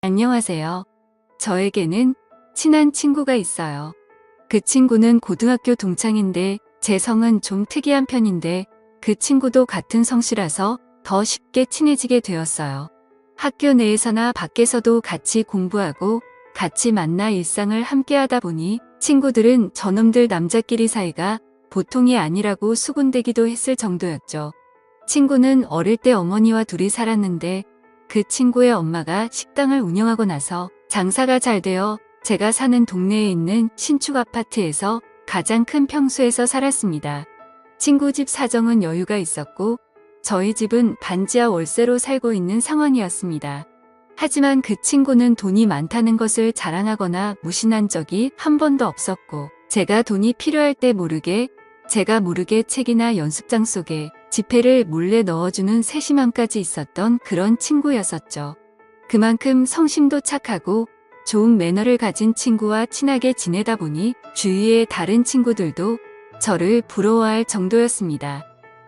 안녕하세요. 저에게는 친한 친구가 있어요. 그 친구는 고등학교 동창인데 제 성은 좀 특이한 편인데 그 친구도 같은 성씨라서 더 쉽게 친해지게 되었어요. 학교 내에서나 밖에서도 같이 공부하고 같이 만나 일상을 함께 하다 보니 친구들은 저놈들 남자끼리 사이가 보통이 아니라고 수군대기도 했을 정도였죠. 친구는 어릴 때 어머니와 둘이 살았는데 그 친구의 엄마가 식당을 운영하고 나서 장사가 잘 되어 제가 사는 동네에 있는 신축 아파트에서 가장 큰 평수에서 살았습니다. 친구 집 사정은 여유가 있었고 저희 집은 반지하 월세로 살고 있는 상황이었습니다. 하지만 그 친구는 돈이 많다는 것을 자랑하거나 무신한 적이 한 번도 없었고 제가 돈이 필요할 때 제가 모르게 책이나 연습장 속에 지폐를 몰래 넣어주는 세심함까지 있었던 그런 친구였었죠. 그만큼 성심도 착하고 좋은 매너를 가진 친구와 친하게 지내다 보니 주위의 다른 친구들도 저를 부러워할 정도였습니다.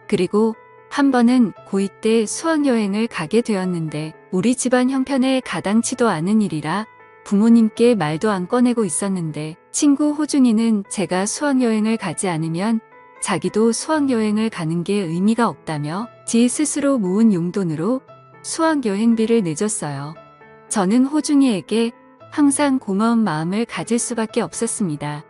그리고 한 번은 고2 때 수학여행을 가게 되었는데 우리 집안 형편에 가당치도 않은 일이라 부모님께 말도 안 꺼내고 있었는데 친구 호중이는 제가 수학여행을 가지 않으면 자기도 수학여행을 가는 게 의미가 없다며 지 스스로 모은 용돈으로 수학여행비를 내줬어요. 저는 호중이에게 항상 고마운 마음을 가질 수밖에 없었습니다.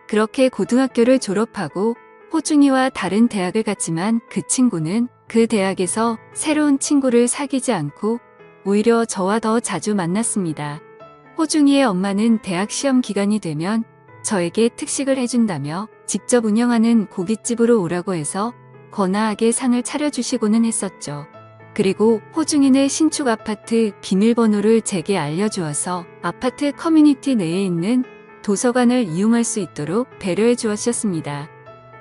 그렇게 고등학교를 졸업하고 호중이와 다른 대학을 갔지만 그 친구는 그 대학에서 새로운 친구를 사귀지 않고 오히려 저와 더 자주 만났습니다. 호중이의 엄마는 대학 시험 기간이 되면 저에게 특식을 해준다며 직접 운영하는 고깃집으로 오라고 해서 거나하게 상을 차려주시고는 했었죠. 그리고 호중이네 신축 아파트 비밀번호를 제게 알려주어서 아파트 커뮤니티 내에 있는 도서관을 이용할 수 있도록 배려해 주었습니다.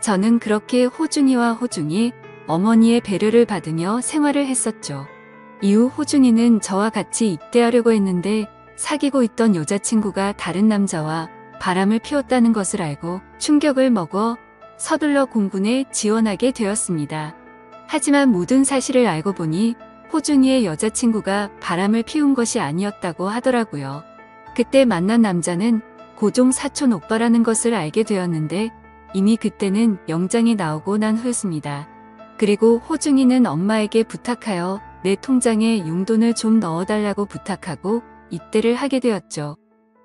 저는 그렇게 호중이와 호중이 어머니의 배려를 받으며 생활을 했었죠. 이후 호중이는 저와 같이 입대하려고 했는데 사귀고 있던 여자친구가 다른 남자와 바람을 피웠다는 것을 알고 충격을 먹어 서둘러 공군에 지원하게 되었습니다. 하지만 모든 사실을 알고 보니 호중이의 여자친구가 바람을 피운 것이 아니었다고 하더라고요. 그때 만난 남자는 고종 사촌 오빠라는 것을 알게 되었는데 이미 그때는 영장이 나오고 난 후였습니다. 그리고 호중이는 엄마에게 부탁하여 내 통장에 용돈을 좀 넣어달라고 부탁하고 입대를 하게 되었죠.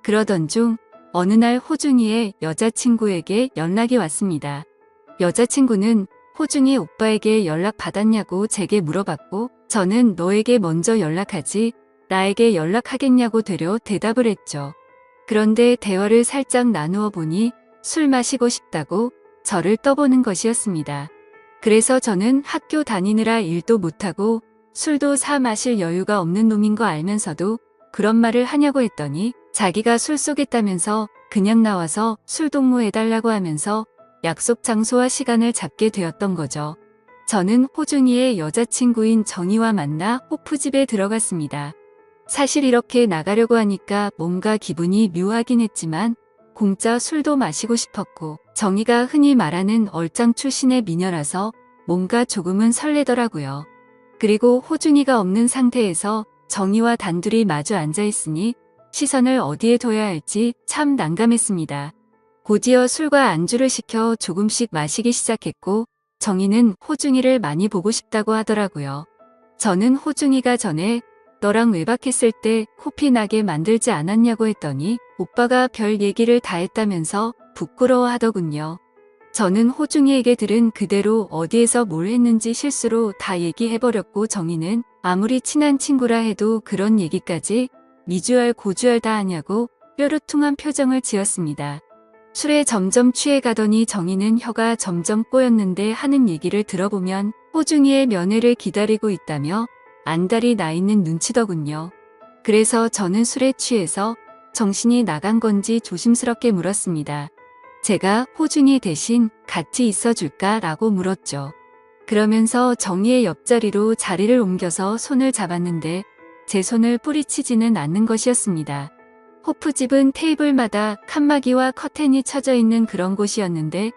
그러던 중 어느 날 호중이의 여자친구에게 연락이 왔습니다. 여자친구는 호중이 오빠에게 연락 받았냐고 제게 물어봤고 저는 너에게 먼저 연락하지 나에게 연락하겠냐고 되려 대답을 했죠. 그런데 대화를 살짝 나누어 보니 술 마시고 싶다고 저를 떠보는 것이었습니다. 그래서 저는 학교 다니느라 일도 못하고 술도 사 마실 여유가 없는 놈인 거 알면서도 그런 말을 하냐고 했더니 자기가 술 쏘겠다면서 그냥 나와서 술 동무해달라고 하면서 약속 장소와 시간을 잡게 되었던 거죠. 저는 호중이의 여자친구인 정희와 만나 호프집에 들어갔습니다. 사실 이렇게 나가려고 하니까 뭔가 기분이 묘하긴 했지만 공짜 술도 마시고 싶었고 정희가 흔히 말하는 얼짱 출신의 미녀라서 뭔가 조금은 설레더라고요. 그리고 호중이가 없는 상태에서 정희와 단둘이 마주 앉아 있으니 시선을 어디에 둬야 할지 참 난감했습니다. 곧이어 술과 안주를 시켜 조금씩 마시기 시작했고 정희는 호중이를 많이 보고 싶다고 하더라고요. 저는 호중이가 전에 너랑 외박했을 때 코피 나게 만들지 않았냐고 했더니 오빠가 별 얘기를 다 했다면서 부끄러워 하더군요. 저는 호중이에게 들은 그대로 어디에서 뭘 했는지 실수로 다 얘기해버렸고 정희는 아무리 친한 친구라 해도 그런 얘기까지 미주알 고주알 다 하냐고 뾰루퉁한 표정을 지었습니다. 술에 점점 취해가더니 정희는 혀가 점점 꼬였는데 하는 얘기를 들어보면 호중이의 면회를 기다리고 있다며 안달이 나 있는 눈치더군요. 그래서 저는 술에 취해서 정신이 나간 건지 조심스럽게 물었습니다. 제가 호중이 대신 같이 있어줄까? 라고 물었죠. 그러면서 정희의 옆자리로 자리를 옮겨서 손을 잡았는데 제 손을 뿌리치지는 않는 것이었습니다. 호프집은 테이블마다 칸막이와 커튼이 쳐져 있는 그런 곳이었는데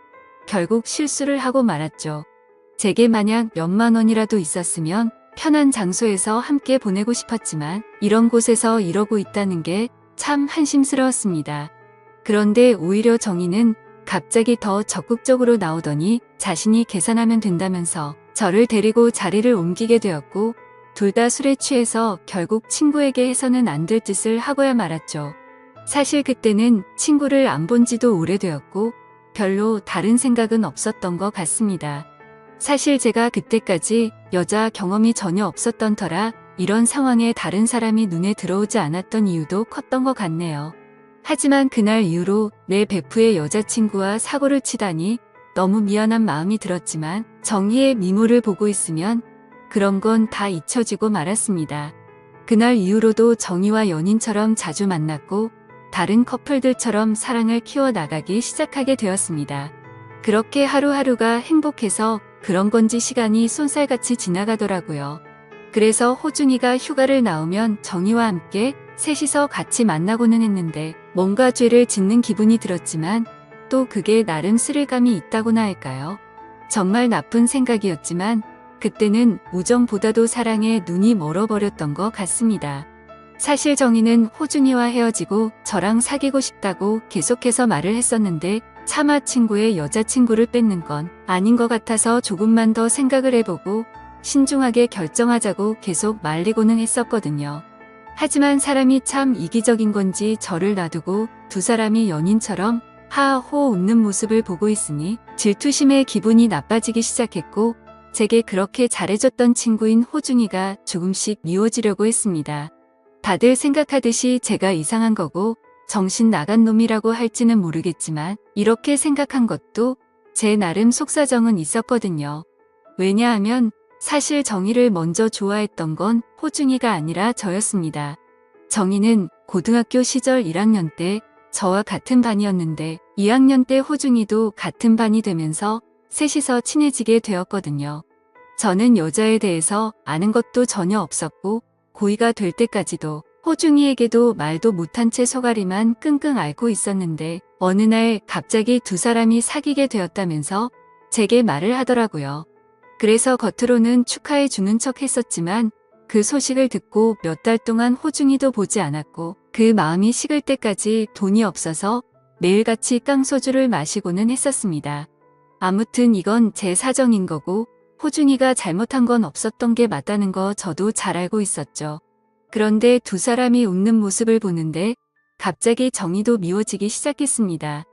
결국 실수를 하고 말았죠. 제게 만약 몇만 원이라도 있었으면 편한 장소에서 함께 보내고 싶었지만 이런 곳에서 이러고 있다는 게 참 한심스러웠습니다. 그런데 오히려 정희는 갑자기 더 적극적으로 나오더니 자신이 계산하면 된다면서 저를 데리고 자리를 옮기게 되었고, 둘 다 술에 취해서 결국 친구에게 해서는 안 될 짓을 하고야 말았죠. 사실 그때는 친구를 안 본 지도 오래되었고 별로 다른 생각은 없었던 것 같습니다. 사실 제가 그때까지 여자 경험이 전혀 없었던 터라 이런 상황에 다른 사람이 눈에 들어오지 않았던 이유도 컸던 것 같네요. 하지만 그날 이후로 내 베프의 여자친구와 사고를 치다니 너무 미안한 마음이 들었지만 정희의 미모를 보고 있으면 그런 건 다 잊혀지고 말았습니다. 그날 이후로도 정희와 연인처럼 자주 만났고 다른 커플들처럼 사랑을 키워나가기 시작하게 되었습니다. 그렇게 하루하루가 행복해서 그런 건지 시간이 쏜살같이 지나가더라고요. 그래서 호중이가 휴가를 나오면 정희와 함께 셋이서 같이 만나고는 했는데 뭔가 죄를 짓는 기분이 들었지만 또 그게 나름 스릴감이 있다고나 할까요? 정말 나쁜 생각이었지만 그때는 우정보다도 사랑에 눈이 멀어버렸던 것 같습니다. 사실 정희는 호중이와 헤어지고 저랑 사귀고 싶다고 계속해서 말을 했었는데 차마 친구의 여자친구를 뺏는 건 아닌 것 같아서 조금만 더 생각을 해보고 신중하게 결정하자고 계속 말리고는 했었거든요. 하지만 사람이 참 이기적인 건지 저를 놔두고 두 사람이 연인처럼 하하호 웃는 모습을 보고 있으니 질투심에 기분이 나빠지기 시작했고, 제게 그렇게 잘해줬던 친구인 호중이가 조금씩 미워지려고 했습니다. 다들 생각하듯이 제가 이상한 거고 정신 나간 놈이라고 할지는 모르겠지만 이렇게 생각한 것도 제 나름 속사정은 있었거든요. 왜냐하면 사실 정희를 먼저 좋아했던 건 호중이가 아니라 저였습니다. 정희는 고등학교 시절 1학년 때 저와 같은 반이었는데 2학년 때 호중이도 같은 반이 되면서 셋이서 친해지게 되었거든요. 저는 여자에 대해서 아는 것도 전혀 없었고 고2가 될 때까지도 호중이에게도 말도 못한 채 소가리만 끙끙 앓고 있었는데 어느 날 갑자기 두 사람이 사귀게 되었다면서 제게 말을 하더라고요. 그래서 겉으로는 축하해 주는 척 했었지만 그 소식을 듣고 몇 달 동안 호중이도 보지 않았고 그 마음이 식을 때까지 돈이 없어서 매일같이 깡소주를 마시고는 했었습니다. 아무튼 이건 제 사정인 거고 호중이가 잘못한 건 없었던 게 맞다는 거 저도 잘 알고 있었죠. 그런데 두 사람이 웃는 모습을 보는데 갑자기 정희도 미워지기 시작했습니다.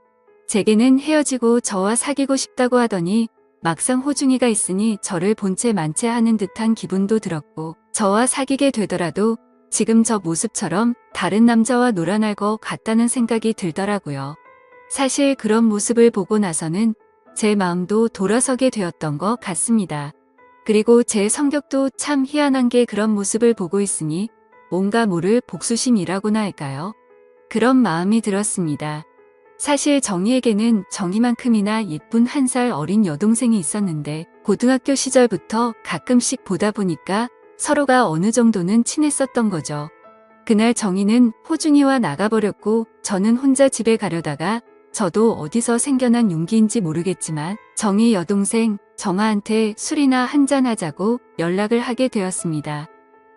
제게는 헤어지고 저와 사귀고 싶다고 하더니 막상 호중이가 있으니 저를 본체 만체 하는 듯한 기분도 들었고 저와 사귀게 되더라도 지금 저 모습처럼 다른 남자와 놀아날 것 같다는 생각이 들더라고요. 사실 그런 모습을 보고 나서는 제 마음도 돌아서게 되었던 것 같습니다. 그리고 제 성격도 참 희한한 게 그런 모습을 보고 있으니 뭔가 모를 복수심이라고나 할까요? 그런 마음이 들었습니다. 사실 정희에게는 정희만큼이나 예쁜 1살 어린 여동생이 있었는데 고등학교 시절부터 가끔씩 보다 보니까 서로가 어느 정도는 친했었던 거죠. 그날 정희는 호중이와 나가버렸고 저는 혼자 집에 가려다가 저도 어디서 생겨난 용기인지 모르겠지만 정희 여동생 정아한테 술이나 한잔하자고 연락을 하게 되었습니다.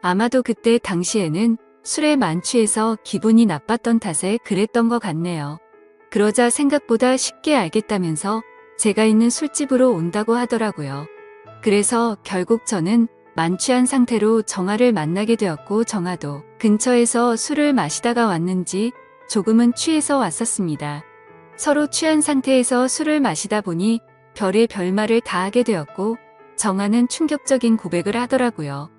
아마도 그때 당시에는 술에 만취해서 기분이 나빴던 탓에 그랬던 것 같네요. 그러자 생각보다 쉽게 알겠다면서 제가 있는 술집으로 온다고 하더라고요. 그래서 결국 저는 만취한 상태로 정아를 만나게 되었고 정아도 근처에서 술을 마시다가 왔는지 조금은 취해서 왔었습니다. 서로 취한 상태에서 술을 마시다 보니 별의 별말을 다 하게 되었고 정아는 충격적인 고백을 하더라고요.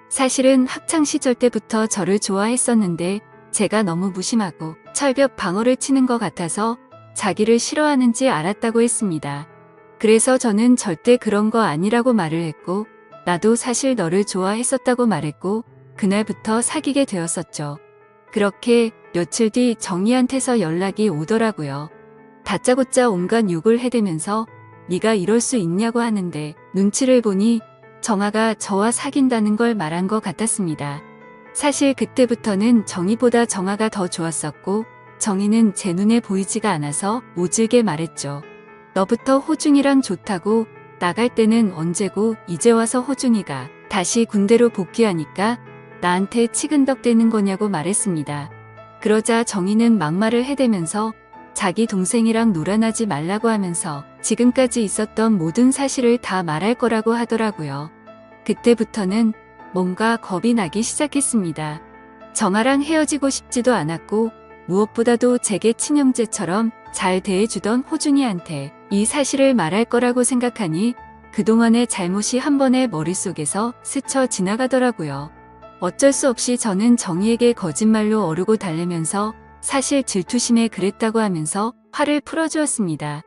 사실은 학창시절 때부터 저를 좋아했었는데 제가 너무 무심하고 철벽 방어를 치는 것 같아서 자기를 싫어하는지 알았다고 했습니다. 그래서 저는 절대 그런 거 아니라고 말을 했고 나도 사실 너를 좋아했었다고 말했고 그날부터 사귀게 되었었죠. 그렇게 며칠 뒤 정희한테서 연락이 오더라고요. 다짜고짜 온갖 욕을 해대면서 네가 이럴 수 있냐고 하는데 눈치를 보니 정아가 저와 사귄다는 걸 말한 것 같았습니다. 사실 그때부터는 정희보다 정아가 더 좋았었고 정희는 제 눈에 보이지가 않아서 모질게 말했죠. 너부터 호중이랑 좋다고 나갈 때는 언제고 이제 와서 호중이가 다시 군대로 복귀하니까 나한테 치근덕대는 거냐고 말했습니다. 그러자 정희는 막말을 해대면서 자기 동생이랑 놀아나지 말라고 하면서 지금까지 있었던 모든 사실을 다 말할 거라고 하더라고요. 그때부터는 뭔가 겁이 나기 시작했습니다. 정아랑 헤어지고 싶지도 않았고 무엇보다도 제게 친형제처럼 잘 대해주던 호중이한테 이 사실을 말할 거라고 생각하니 그동안의 잘못이 한 번에 머릿속에서 스쳐 지나가더라고요. 어쩔 수 없이 저는 정희에게 거짓말로 어르고 달래면서 사실 질투심에 그랬다고 하면서 화를 풀어주었습니다.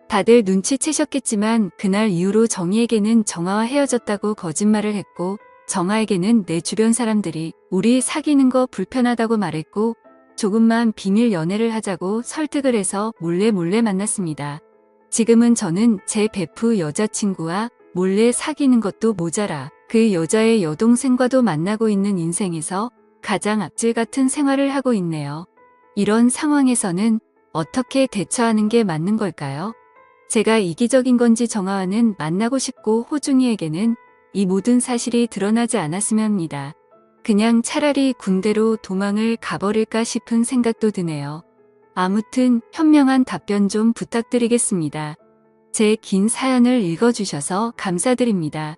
다들 눈치채셨겠지만 그날 이후로 정희에게는 정아와 헤어졌다고 거짓말을 했고 정아에게는 내 주변 사람들이 우리 사귀는 거 불편하다고 말했고 조금만 비밀 연애를 하자고 설득을 해서 몰래 만났습니다. 지금은 저는 제 베프 여자친구와 몰래 사귀는 것도 모자라 그 여자의 여동생과도 만나고 있는 인생에서 가장 악질 같은 생활을 하고 있네요. 이런 상황에서는 어떻게 대처하는 게 맞는 걸까요? 제가 이기적인 건지 정아와는 만나고 싶고 호중이에게는 이 모든 사실이 드러나지 않았으면 합니다. 그냥 차라리 군대로 도망을 가버릴까 싶은 생각도 드네요. 아무튼 현명한 답변 좀 부탁드리겠습니다. 제 긴 사연을 읽어주셔서 감사드립니다.